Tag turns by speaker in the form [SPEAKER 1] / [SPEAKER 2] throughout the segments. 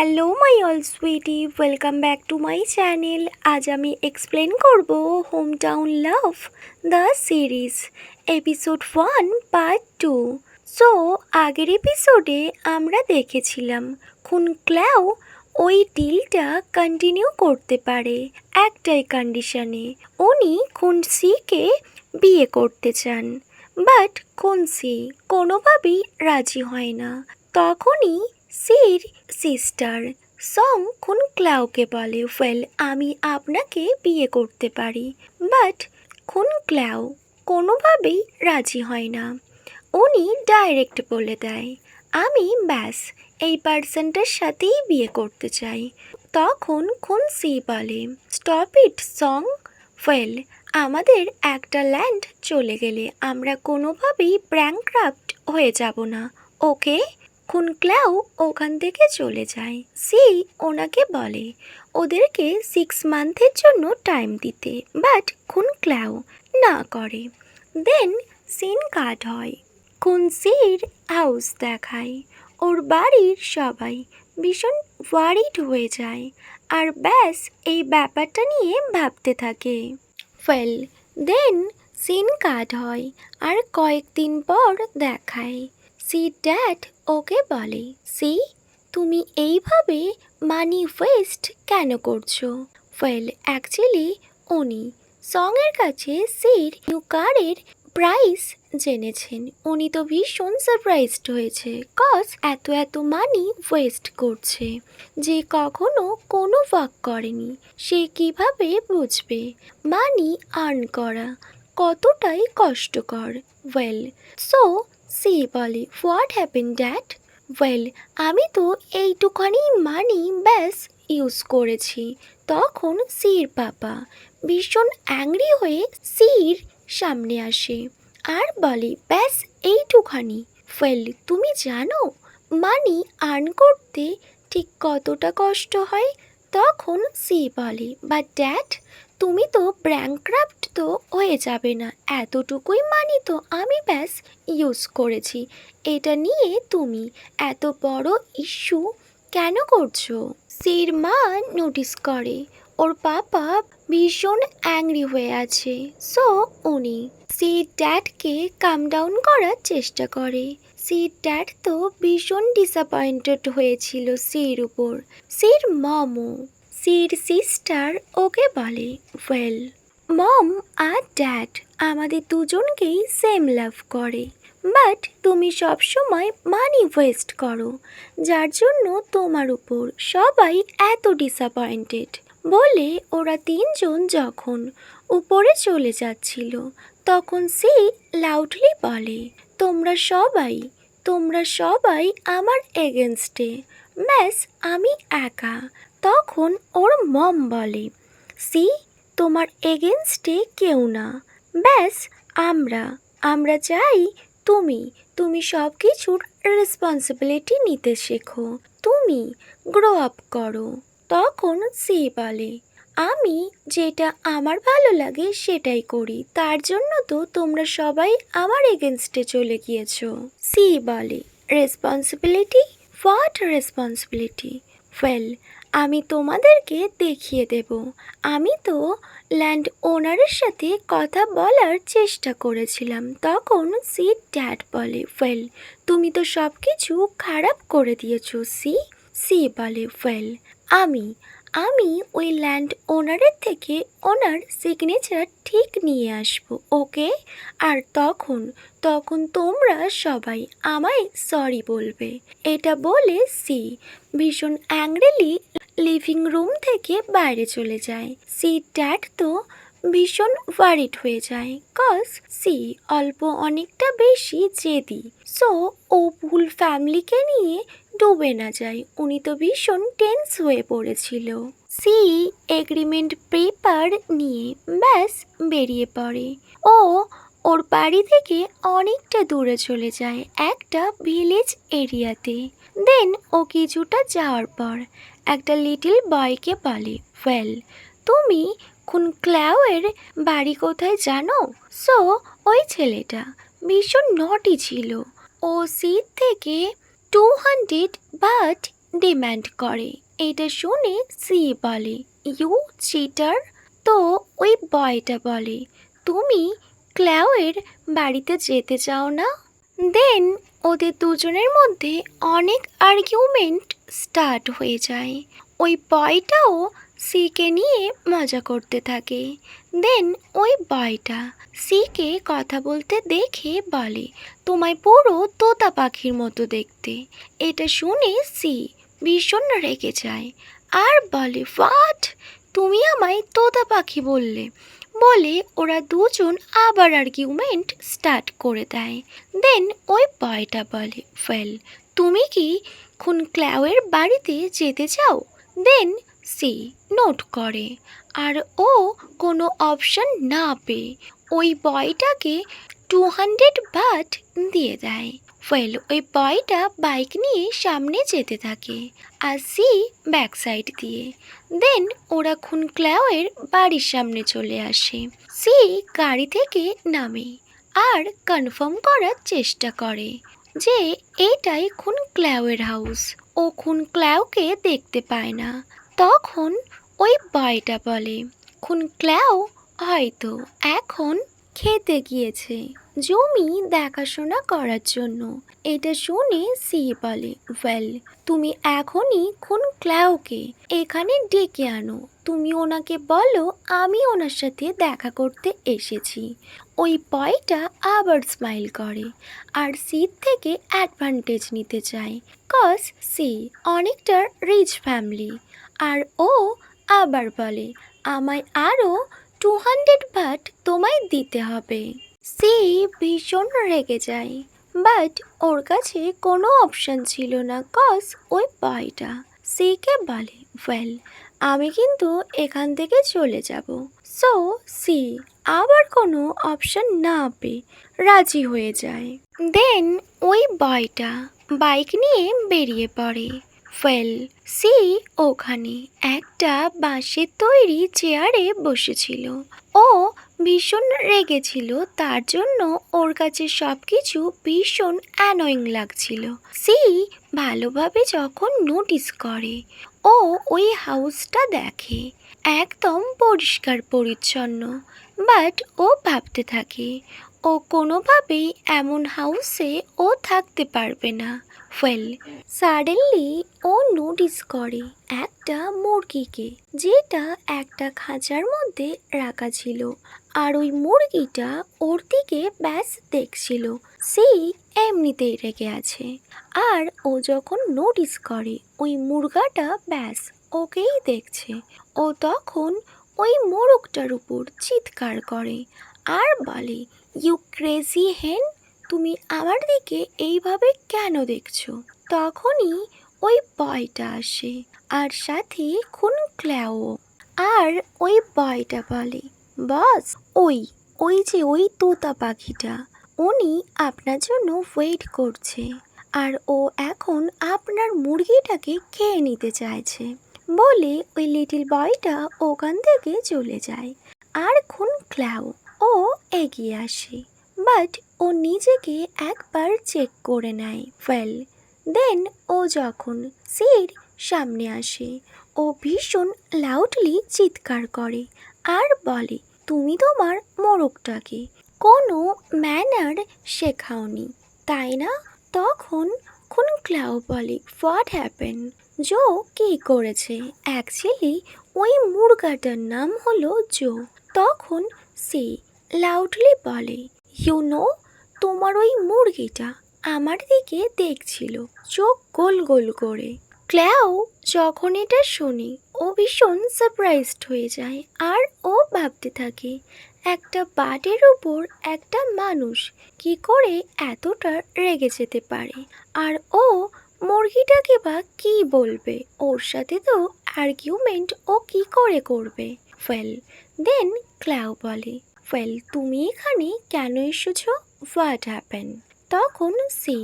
[SPEAKER 1] Hello my all sweetie, welcome back to my channel. আজ আমি explain করব Home Town Love the Series episode 1 part 2। So আগের এপিসোডে আমরা দেখেছিলাম খুন ক্ল্যাও ওই ডিলটা কন্টিনিউ করতে পারে একটাই কন্ডিশনে, উনি খুন সিকে বিয়ে করতে চান। বাট খুন সি কোনোভাবেই রাজি হয় না। তখনই সির সিস্টার সং খুন ক্লাউকে বলে, ওয়েল আমি আপনাকে বিয়ে করতে পারি। বাট খুন ক্লাউ কোনোভাবেই রাজি হয় না। উনি ডাইরেক্ট বলে দেয়, আমি ব্যাস এই পার্সনটার সাথেই বিয়ে করতে চাই। তখন খুন সি বলে, স্টপ ইট সং, ওয়েল আমাদের একটা ল্যান্ড চলে গেলে আমরা কোনোভাবেই ব্যাংক্রাফট হয়ে যাব না, ওকে? খুন ক্লাউ ওখান থেকে চলে যায়। সি ওনাকে বলে ওদেরকে 6 মান্থের জন্য টাইম দিতে, বাট খুন ক্লাউ না করে। দেন সিন কাট হয়। খুন সির হাউস দেখায়। ওর বাড়ির সবাই ভীষণ ওয়ারিড হয়ে যায় আর ব্যাস এই ব্যাপারটা নিয়ে ভাবতে থাকে। ওয়েল দেন সিন কাট হয় আর কয়েকদিন পর দেখায় সি ড্যাড ওকে বলে, সি তুমি এইভাবে মানি ওয়েস্ট কেন করছো? ওয়েল অ্যাকচুয়ালি উনি সঙের কাছে সির নিউ কারের প্রাইস জেনেছেন। উনি তো ভীষণ সারপ্রাইজড হয়েছে, কজ এত মানি ওয়েস্ট করছে যে কখনো কোনো ওয়ার্ক করেনি। সে কিভাবে বুঝবে মানি আর্ন করা কতটাই কষ্টকর? ওয়েল সো সি বলে, হোয়াট হ্যাপেন ড্যাড? ওয়েল আমি তো এইটুখানি মানি ব্যাস ইউজ করেছি। তখন সির পাপা ভীষণ অ্যাংরি হয়ে সির সামনে আসে আর বলে, ব্যাস এইটুখানি? ওয়েল তুমি জানো মানি আর্ন করতে ঠিক কতটা কষ্ট হয়? তখন সি বলে, বাট ড্যাড তুমি তো ব্যাংক্রাফট তো হয়ে যাবে না, এতটুকুই মানি তো আমি ব্যাস ইউজ করেছি। এটা নিয়ে তুমি এত বড় ইস্যু কেন করছো? সির মা নোটিস করে ওর পাপা ভীষণ অ্যাংরি হয়ে আছে। সো উনি সির ড্যাডকে কাম ডাউন করার চেষ্টা করে। সির ড্যাড তো ভীষণ ডিসঅ্যাপয়েন্টেড হয়েছিল সির উপর। সির মমও সির সিস্টার ওকে বলে, ওয়েল মম আর ড্যাড আমাদের দুজনকেই সেম লাভ করে, বাট তুমি সবসময় মানি ওয়েস্ট করো যার জন্য তোমার উপর সবাই এত ডিসঅ্যাপয়েন্টেড। বলে ওরা তিনজন যখন উপরে চলে যাচ্ছিল তখন সি লাউডলি বলে, তোমরা সবাই আমার এগেনস্টে, ব্যাস আমি একা। তখন ওর মম বলে, সি তোমার এগেনস্টে কেউ না, ব্যাস আমরা চাই তুমি সব কিছুর রেসপন্সিবিলিটি নিতে শেখো, তুমি গ্রো আপ করো। তখন সি বলে, আমি যেটা আমার ভালো লাগে সেটাই করি, তার জন্য তো তোমরা সবাই আমার এগেনস্টে চলে গিয়েছো। সি বলে, রেসপন্সিবিলিটি? What responsibility? ওয়েল আমি তোমাদেরকে দেখিয়ে দেব। আমি তো ল্যান্ড ওনারের সাথে কথা বলার চেষ্টা করেছিলাম। তখন সি ড্যাড বলে, ওয়েল তুমি তো সব কিছু খারাপ করে দিয়েছো সি। সি বলে, ওয়েল আমি ওই ল্যান্ড ওনারের থেকে ওনার সিগনেচার ঠিক নিয়ে আসবো, ওকে? আর তখন তোমরা সবাই আমায় সরি বলবে। এটা বলে সি ভীষণ অ্যাংরিলি লিভিং রুম থেকে বাইরে চলে যায়। সি ড্যাড তো ভীষণ ওয়ারিড হয়ে যায়, কজ সি অল্প অনেকটা বেশি জেদি। সো ও ভুল ফ্যামিলিকে নিয়ে ডুবে না যায়, উনি তো ভীষণ টেন্স হয়ে পড়েছিল। সি এগ্রিমেন্ট পেপার নিয়ে ব্যাস বেরিয়ে পড়ে। ওর বাড়ি থেকে অনেকটা দূরে চলে যায় একটা ভিলেজ এরিয়াতে। দেন ও কিছুটা যাওয়ার পর একটা লিটল বয়কে বলে, ওয়েল তুমি খুন ক্লাউয়ের বাড়ি কোথায় জানো? সো ওই ছেলেটা ভীষণ নটি ছিল। ও সিট থেকে 200 বাট ডিম্যান্ড করে। এটা শুনে সি বলে, ইউ চিটার। তো ওই বয়টা বলে, তুমি ক্ল্যাওয়ের বাড়িতে যেতে চাও না? দেন ওদের দুজনের মধ্যে অনেক আর্গুমেন্ট স্টার্ট হয়ে যায়। ওই বয়টাও সিকে নিয়ে মজা করতে থাকে। দেন ওই বয়টা সিকে কথা বলতে দেখে বলে, তোমায় পুরো তোতা পাখির মতো দেখতে। এটা শুনে সি ভীষণ রেগে যায় আর বলে, হোয়াট, তুমি আমায় তোতা পাখি বললে? বলে ওরা দুজন আবার আর্গুমেন্ট স্টার্ট করে দেয়। দেন ওই বয়টা বলে, ওয়েল, তুমি কি খুন ক্ল্যাওয়ের বাড়িতে যেতে চাও? দেন সি নোট করে আর ও কোনো অপশন না পেয়ে ওই বয়টাকে 200 বাট দিয়ে দেয়। ওয়েল, ওই বয়টা বাইক নিয়ে সামনে যেতে থাকে আর সি ব্যাক সাইড দিয়ে। দেন ওরা খুন ক্ল্যাওয়ের বাড়ির সামনে চলে আসে। সি গাড়ি থেকে নামে আর কনফার্ম করার চেষ্টা করে যে এটাই খুন ক্ল্যাওয়ের হাউস। ও খুন ক্ল্যাওকে দেখতে পায় না। তখন ওই বয়টা বলে, খুন ক্ল্যাও হয়তো এখন খেতে গিয়েছে জমি দেখাশোনা করার জন্য। এটা শুনে সি বলে, ওয়েল, তুমি এখনই খুন ক্ল্যাওকে এখানে ডেকে আনো। তুমি ওনাকে বলো আমি ওনার সাথে দেখা করতে এসেছি। ওই বয়টা আবার স্মাইল করে আর সির থেকে অ্যাডভান্টেজ নিতে চায়, কজ সি অনেকটা রিচ ফ্যামিলি। আর ও আবার বলে, আমায় আরও 200 বাট তোমায় দিতে হবে। সি ভীষণ রেগে যায়, বাট ওর কাছে কোনো অপশন ছিল না, কজ ওই বয়টা সিকে বলে, ওয়েল, আমি কিন্তু এখান থেকে চলে যাব। সো সি আবার কোনো অপশন না পেয়ে রাজি হয়ে যায়। দেন ওই বয়টা বাইক নিয়ে বেরিয়ে পড়ে। ওয়েল, সি ওখানে একটা বাঁশের তৈরি চেয়ারে বসেছিল। ও ভীষণ রেগেছিল, তার জন্য ওর কাছে সব কিছু ভীষণ অ্যানয়িং লাগছিল। সি ভালোভাবে যখন নোটিস করে, ও ওই হাউসটা দেখে একদম পরিষ্কার পরিচ্ছন্ন। বাট ও ভাবতে থাকে ও কোনোভাবেই এমন হাউসে ও থাকতে পারবে না। ওয়েল, সাডেনলি ও নোটিস করে একটা মুরগিকে, যেটা একটা খাঁচার মধ্যে রাখা ছিল। আর ওই মুরগিটা ওর দিকে ব্যাস দেখছিল। সি এমনিতেই রেগে আছে। আর ও যখন নোটিস করে ওই মুরগাটা ব্যাস ওকেই দেখছে, ও তখন ওই মোরগটার উপর চিৎকার করে আর বলে, ইউ ক্রেজি হেন, তুমি আমার দিকে এইভাবে কেন দেখছো? তখনই ওই বয়টা আসে আর সাথে খুন ক্ল্যাও। আর ওই বয়টা বলে, বস, ওই ওই যে ওই তোতা পাখিটা, উনি আপনার জন্য ওয়েট করছে আর ও এখন আপনার মুরগিটাকে খেয়ে নিতে চাইছে। বলে ওই লিটল বয়টা ওখান থেকে চলে যায়। আর খুন ক্ল্যাও ও এগিয়ে আসে, বাট ও নিজেকে একবার চেক করে নেয়। ওয়েল, দেন ও যখন সির সামনে আসে, ও ভীষণ লাউডলি চিৎকার করে আর বলে, তুমি তোমার মোরগটাকে কোনো ম্যানার শেখাওনি, তাই না? তখন খুন ক্লাও বলে, হোয়াট হ্যাপেন? জো কী করেছে? অ্যাকচুয়ালি ওই মুরগাটার নাম হলো জো। তখন সে লাউডলি বলে, ইউ নো, তোমার ওই মুরগিটা আমার দিকে দেখছিল চোখ গোল গোল করে। ক্ল্যাও যখন এটা শুনে ও ভীষণ সারপ্রাইজড হয়ে যায় আর ও ভাবতে থাকে একটা বার্ডের উপর একটা মানুষ কি করে এতটা রেগে যেতে পারে। আর ও মুরগিটাকে বা কি বলবে, ওর সাথে তো আর্গুমেন্ট ও কি করে করবে। ওয়েল, দেন ক্ল্যাও বলে, ওয়েল, তুমি এখানে কেন এসেছো? What happen? তখন সি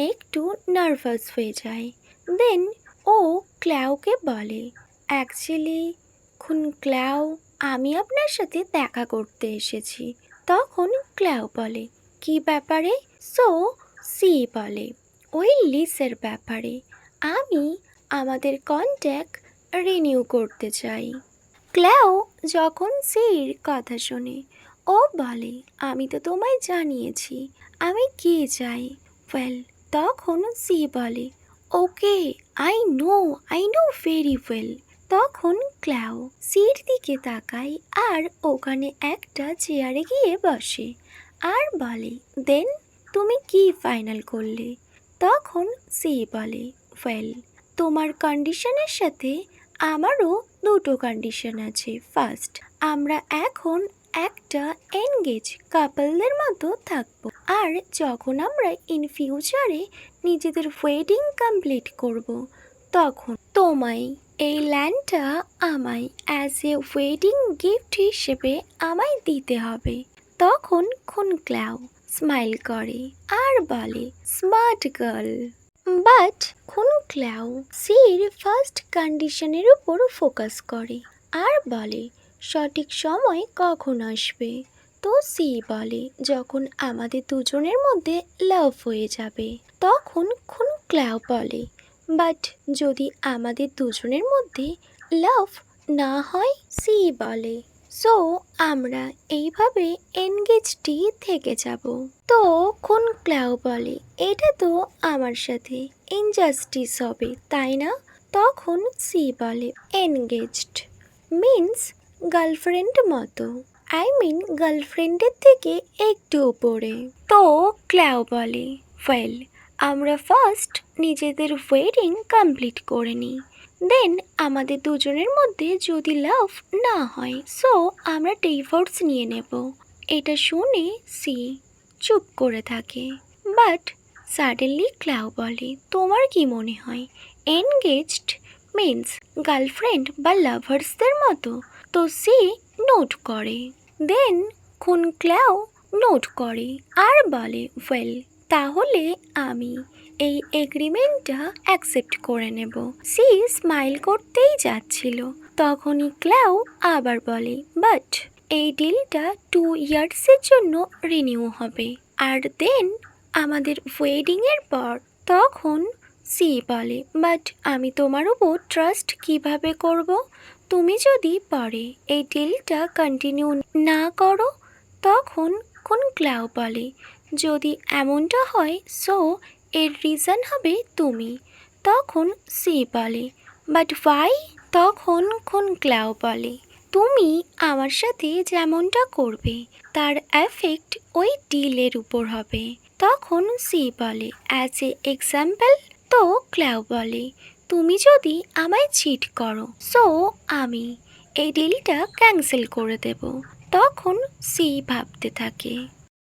[SPEAKER 1] একটু নার্ভাস হয়ে যায়। দেন ও ক্ল্যাওকে বলে, অ্যাকচুয়ালি খুন ক্ল্যাও, আমি আপনার সাথে দেখা করতে এসেছি। তখন ক্ল্যাও বলে, কি ব্যাপারে? সো সি বলে, ওই লিসের ব্যাপারে। আমি আমাদের কন্ট্যাক্ট রিনিউ করতে চাই। ক্ল্যাও যখন সির কথা শোনে ও বলে, আমি তো তোমায় জানিয়েছি আমি কি চাই। ওয়েল, তখন সি বলে, ওকে, আই নো ভেরি ওয়েল। তখন ক্ল্যাও সির দিকে তাকায় আর ওখানে একটা চেয়ারে গিয়ে বসে আর বলে, দেন তুমি কি ফাইনাল করলে? তখন সি বলে, ওয়েল, তোমার কন্ডিশনের সাথে আমারও দুটো কন্ডিশন আছে। ফার্স্ট, আমরা এখন একটা এনগেজ কাপলদের মতো থাকবো, আর যখন আমরা ইন ফিউচারে নিজেদের ওয়েডিং কমপ্লিট করব, তখন তোমায় এই ল্যান্ডটা আমায় অ্যাজ এ ওয়েডিং গিফট হিসেবে আমায় দিতে হবে। তখন ক্ল্যাও স্মাইল করে আর বলে, স্মার্ট গার্ল। বাট ক্ল্যাও সির ফার্স্ট কন্ডিশনের উপর ফোকাস করে আর বলে, সঠিক সময় কখন আসবে? তো সি বলে, যখন আমাদের দুজনের মধ্যে লাভ হয়ে যাবে। তখন ক্ল্যাও বলে, বাট যদি আমাদের দুজনের মধ্যে লাভ না হয়? সি বলে, সো আমরা এইভাবে এনগেজডই থেকে যাব। তো ক্ল্যাও বলে, এটা তো আমার সাথে ইনজাস্টিস হবে, তাই না? তখন সি বলে, এনগেজড মিন্স গার্লফ্রেন্ড মতো, গার্লফ্রেন্ডের থেকে একটু উপরে। তো ক্ল্যাও বলে, ওয়েল, আমরা ফার্স্ট নিজেদের ওয়েডিং কমপ্লিট করে নিই, দেন আমাদের দুজনের মধ্যে যদি লাভ না হয়, সো আমরা ডিভোর্স নিয়ে নেব। এটা শুনে সি চুপ করে থাকে। বাট সাডেনলি ক্ল্যাও বলে, তোমার কি মনে হয় এনগেজড মিন্স গার্লফ্রেন্ড বা লাভার্সদের মতো? তো সি নোট করে। দেন ক্ল্যাও নোট করে আর বলে, ওয়েল, তাহলে আমি এই এগ্রিমেন্টটা অ্যাকসেপ্ট করে নেব। সি স্মাইল করতেই যাচ্ছিল, তখনই ক্ল্যাও আবার বলে, বাট এই ডিলটা 2 ইয়ার্সের জন্য রিনিউ হবে, আর দেন আমাদের ওয়েডিংয়ের পর। তখন সি বলে, বাট আমি তোমার উপর ট্রাস্ট কিভাবে করব তুমি যদি পরে এই ডিলটা কন্টিনিউ না করো? তখন ক্ল্যাও বলে, যদি এমনটা হয়, সো এর রিজন হবে তুমি। তখন সি বলে, বাট ওয়াই? তখন ক্ল্যাও বলে, তুমি আমার সাথে যেমনটা করবে তার এফেক্ট ওই ডিলের উপর হবে। তখন সি বলে, অ্যাজ এ এক্সাম্পল? তো ক্ল্যাও বলে, তুমি যদি আমায় চিট করো, সো আমি এই ডিলটা ক্যান্সেল করে দেব। তখন সি ভাবতে থাকে।